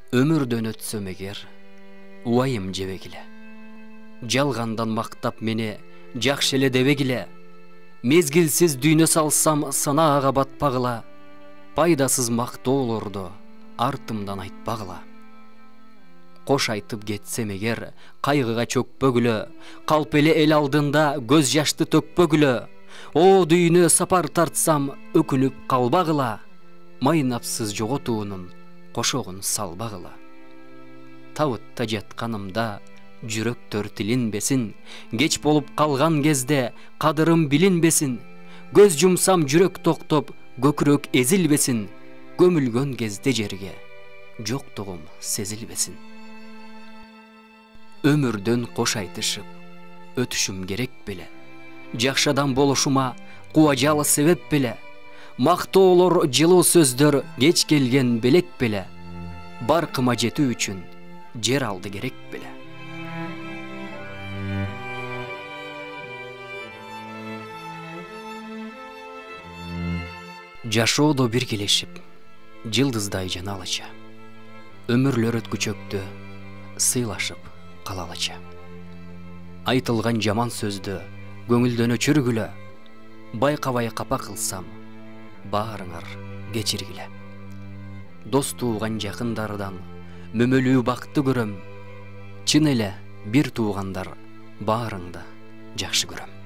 Өмүрдөн өтсөм эгер, уайым жебегиле. Жалгандан мактап мени жакшы эле дебегиле. Мезгилсиз дүйнө салсам санаага батпагыла. Пайдасыз мактоолорду артымдан айтпагыла. Кош айтып кетсем эгер, кайгыга чөкпөгүлө. Калп эле эл алдында көз жашты төкпөгүлө. О дүйнө сапар тартсам өкүнүп калбагыла. Майнапсыз жоготуунун кошогун салбагыла. Табытта жатканымда жүрөктөр тилинбесин. Кеч болуп калган кезде кадырым билинбесин. Көз жумсам жүрөк токтоп, көкүрөк эзилбесин. Көмүлгөн кезде жерге жоктугум сезилбесин. Өмүрдөн кош айтышып өтүшүм керек беле. Жакшы адам болушума кубажалы себеп беле. Мактоолор, жылуу сөздөр кеч келген белек беле. Баркыма жетүү үчүн жер алды керек беле. Жашоодо биргелешип, жылдыздай жаналыча. Өмүрлөр өткүчөктө сыйлашып калалыча. Айтылган жаман сөздү көңүлдөн өчүргүлө. Байкабай капа кылсам, баарыңар кечиргиле. Дос тууган жакындардан мөмөлүү бакты көрөм. Чын эле бир туугандар баарыңды жакшы көрөм.